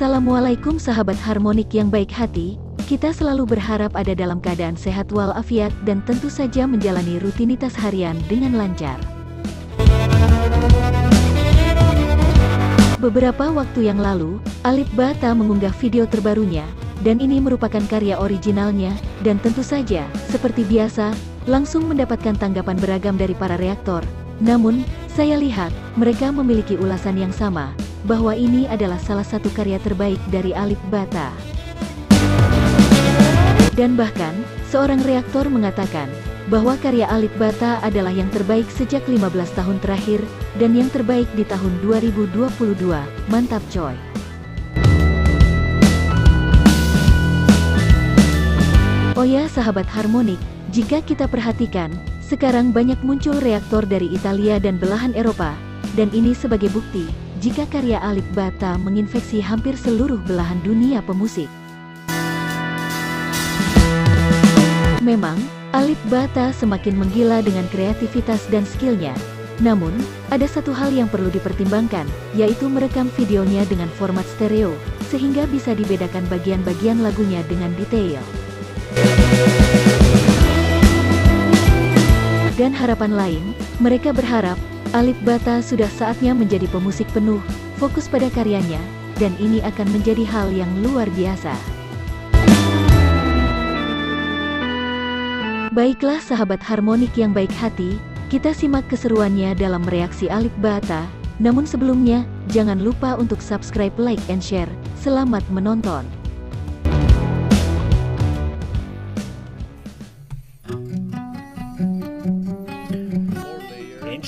Assalamualaikum sahabat harmonik yang baik hati, kita selalu berharap ada dalam keadaan sehat walafiat dan tentu saja menjalani rutinitas harian dengan lancar. Beberapa waktu yang lalu, Alip mengunggah video terbarunya, dan ini merupakan karya originalnya, dan tentu saja, seperti biasa, langsung mendapatkan tanggapan beragam dari para reaktor. Namun, saya lihat, mereka memiliki ulasan yang sama, bahwa ini adalah salah satu karya terbaik dari Alip. Dan bahkan, seorang reaktor mengatakan, bahwa karya Alip adalah yang terbaik sejak 15 tahun terakhir, dan yang terbaik di tahun 2022, mantap coy! Oh ya sahabat harmonik, jika kita perhatikan, sekarang banyak muncul reaktor dari Italia dan belahan Eropa, dan ini sebagai bukti, jika karya Alip menginfeksi hampir seluruh belahan dunia pemusik. Memang, Alip semakin menggila dengan kreativitas dan skillnya. Namun, ada satu hal yang perlu dipertimbangkan, yaitu merekam videonya dengan format stereo, sehingga bisa dibedakan bagian-bagian lagunya dengan detail. Dan harapan lain, mereka berharap, Alip sudah saatnya menjadi pemusik penuh, fokus pada karyanya, dan ini akan menjadi hal yang luar biasa. Baiklah sahabat harmonik yang baik hati, kita simak keseruannya dalam reaksi Alip. Namun sebelumnya, jangan lupa untuk subscribe, like, and share. Selamat menonton!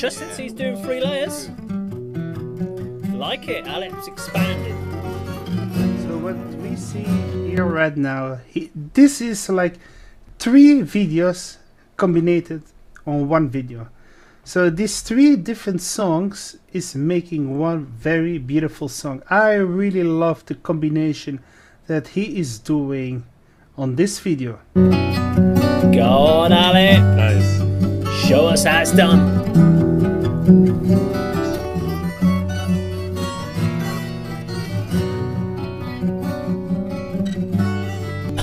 Interested he's doing 3 layers? Like it, Alip's expanded. So what we see here right now, this is like 3 videos combined on one video. So these 3 different songs is making one very beautiful song. I really love the combination that he is doing on this video. Go on, Alip. Nice. Show us how it's done.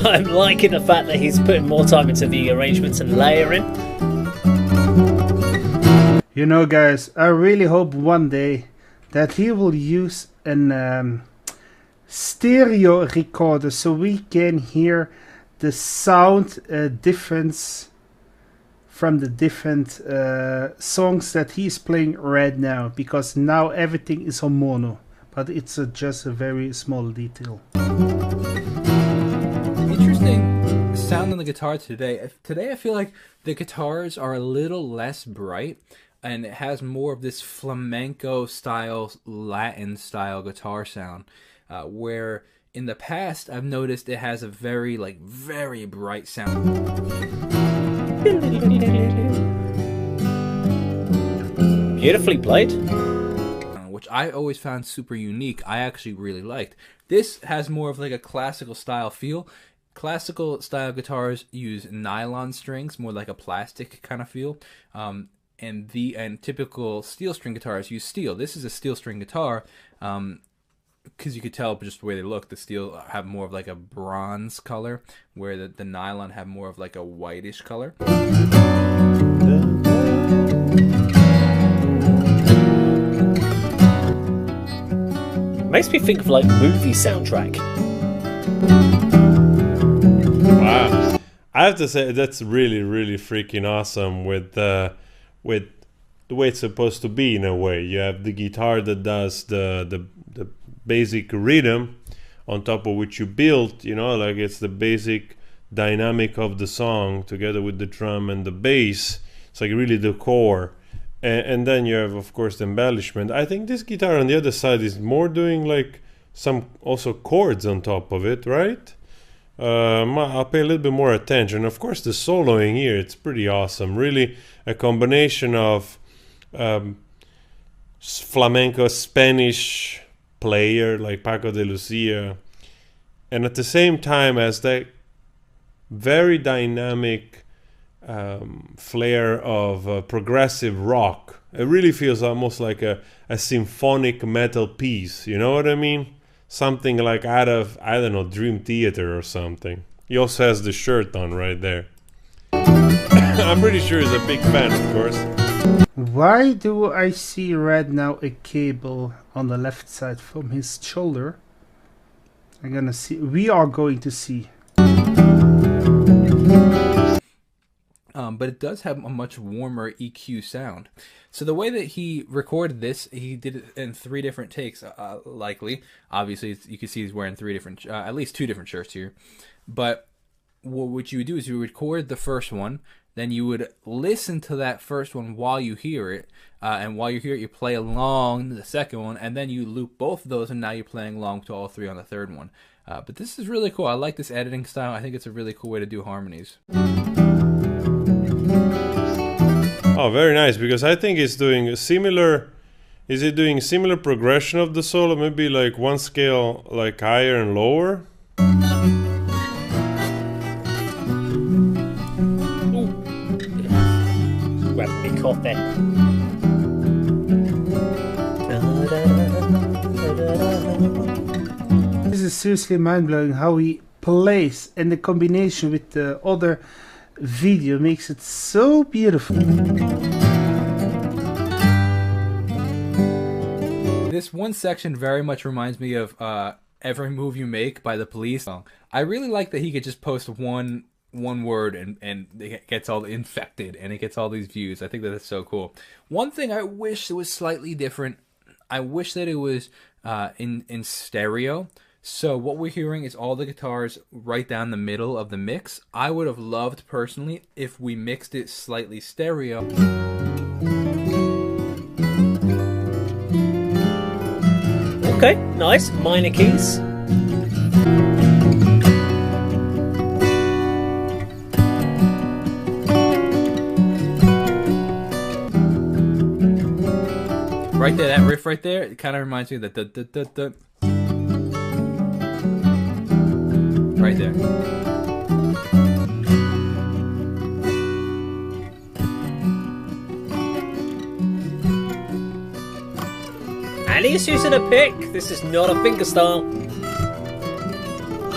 I'm liking the fact that he's putting more time into the arrangements and layering. You know guys, I really hope one day that he will use an stereo recorder so we can hear the sound difference from the different songs that he's playing right now, because now everything is on mono, but it's just a very small detail. Interesting sound on the guitar today. Today I feel like the guitars are a little less bright, and it has more of this flamenco style, Latin style guitar sound, where in the past I've noticed it has a very bright sound. Beautifully played. Which I always found super unique. I actually really liked. This has more of like a classical style feel. Classical style guitars use nylon strings, more like a plastic kind of feel. And typical steel string guitars use steel. This is a steel string guitar. Because you could tell just the way they look, the steel have more of like a bronze color, where the nylon have more of like a whitish color. Makes me think of like movie soundtrack. Wow. I have to say that's really, really freaking awesome with the way it's supposed to be in a way. You have the guitar that does the basic rhythm on top of which you build, you know, like it's the basic dynamic of the song together with the drum and the bass. It's like really the core. And then you have, of course, the embellishment. I think this guitar on the other side is more doing like some also chords on top of it, right? I'll pay a little bit more attention. Of course, the soloing here, it's pretty awesome. Really a combination of flamenco Spanish player like Paco de Lucia, and at the same time as that very dynamic flair of progressive rock. It really feels almost like a symphonic metal piece, you know what I mean? something like out of, I don't know, Dream Theater or something. He also has the shirt on right there. I'm pretty sure he's a big fan, of course. Why do I see right now a cable on the left side from his shoulder? We are going to see. But it does have a much warmer EQ sound. So the way that he recorded this, he did it in 3 different takes, likely. Obviously, you can see he's wearing 3 different, at least 2 different shirts here. But what you would do is you would record the first one, then you would listen to that first one while you hear it, and while you hear it, you play along the second one, and then you loop both of those, and now you're playing along to all 3 on the third one. But this is really cool. I like this editing style. I think it's a really cool way to do harmonies. Oh, very nice, because I think it's doing a similar... Is it doing similar progression of the solo? Maybe like one scale like higher and lower? Grab me coffee. This is seriously mind-blowing how he plays, and the combination with the other video makes it so beautiful. This one section very much reminds me of Every Move You Make by The Police. I really like that he could just post one word and it gets all infected and it gets all these views. I think that that's so cool. One thing I wish it was slightly different. I wish that it was in stereo. So what we're hearing is all the guitars right down the middle of the mix. I would have loved personally if we mixed it slightly stereo. Okay, nice. Minor keys. Right there, that riff right there, it kind of reminds me of the right there. And he's using a pick. This is not a fingerstyle.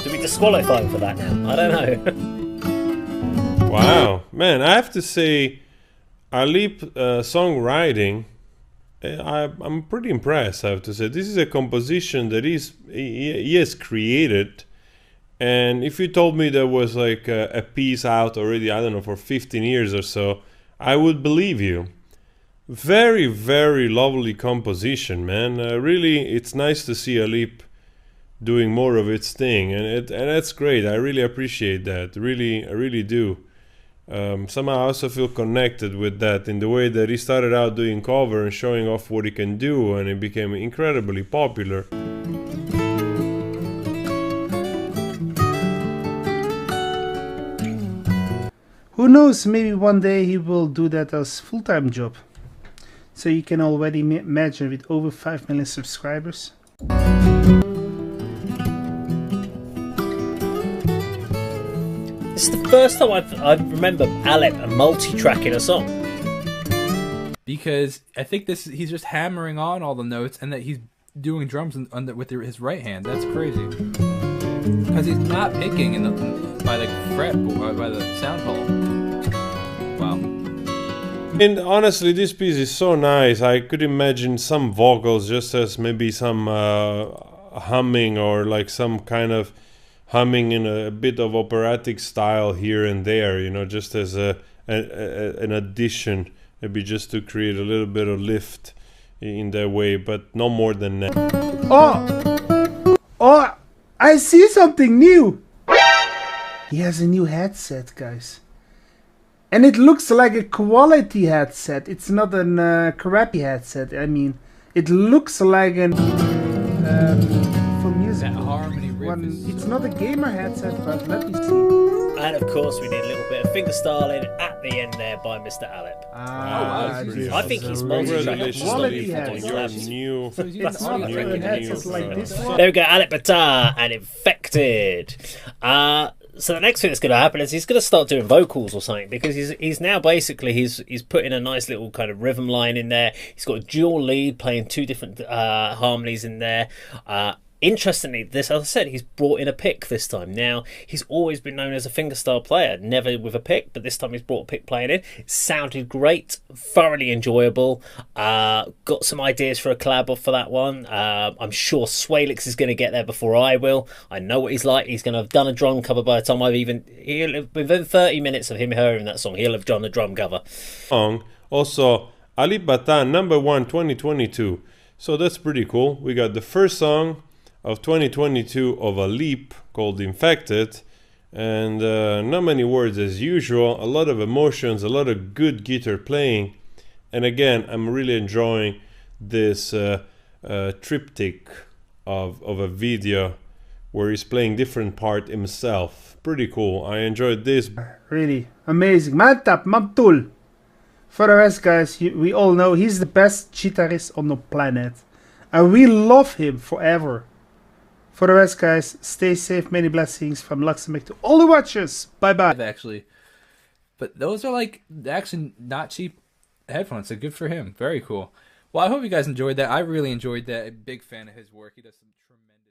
Do we disqualify him for that now? I don't know. Wow. Man, I have to say, Alip songwriting, I'm pretty impressed, I have to say. This is a composition that he has created. And if you told me there was like a piece out already, I don't know, for 15 years or so, I would believe you. Very, very lovely composition, man. Really, it's nice to see Alip doing more of its thing, and that's great. I really appreciate that. Really, I really do. Somehow I also feel connected with that in the way that he started out doing cover and showing off what he can do, and it became incredibly popular. Who knows, maybe one day he will do that as full-time job. So you can already imagine with over 5 million subscribers. This is the first time I remember Alip multi-tracking a song. Because I think he's just hammering on all the notes and that he's doing drums with his right hand. That's crazy. Because he's not picking by the fret or by the sound hole. Wow. And honestly, this piece is so nice. I could imagine some vocals just as maybe some humming or like some kind of humming in a bit of operatic style here and there, you know, just as an addition, maybe just to create a little bit of lift in that way, but no more than that. Oh, I see something new. He has a new headset, guys. And it looks like a quality headset. It's not a crappy headset. I mean, it looks like an for music. That harmony riff is It's so not a gamer headset, but let me see. And of course, we did a little bit of fingerstyling at the end there by Mr. Alip. wow, this I think is he's a multi-tracking. quality on headset. your new... So he's It's not using a audio headset like this one. There we go, Alip Batar and Infected. So the next thing that's going to happen is he's going to start doing vocals or something, because he's now basically he's putting a nice little kind of rhythm line in there. He's got a dual lead playing 2 different harmonies in there. Interestingly, this, as I said, he's brought in a pick this time. Now, he's always been known as a fingerstyle player, never with a pick, but this time he's brought a pick playing in. It sounded great, thoroughly enjoyable. Got some ideas for a collab for that one. I'm sure Swalix is going to get there before I will. I know what he's like. He's going to have done a drum cover by the time within 30 minutes of him hearing that song, he'll have done a drum cover. Also, Alip number 1 2022. So that's pretty cool. We got the first song of 2022 of Alip called Infected, and not many words as usual, a lot of emotions, a lot of good guitar playing, and again I'm really enjoying this triptych of a video where he's playing different part himself. Pretty cool. I enjoyed this. Really amazing. Mantap, Mantul. For the rest, guys, we all know he's the best guitarist on the planet, and we love him forever. For the rest, guys, stay safe. Many blessings from Luxembourg to all the watchers. Bye-bye. Actually, but those are like actually not cheap headphones, so good for him. Very cool. Well, I hope you guys enjoyed that. I really enjoyed that. A big fan of his work. He does some tremendous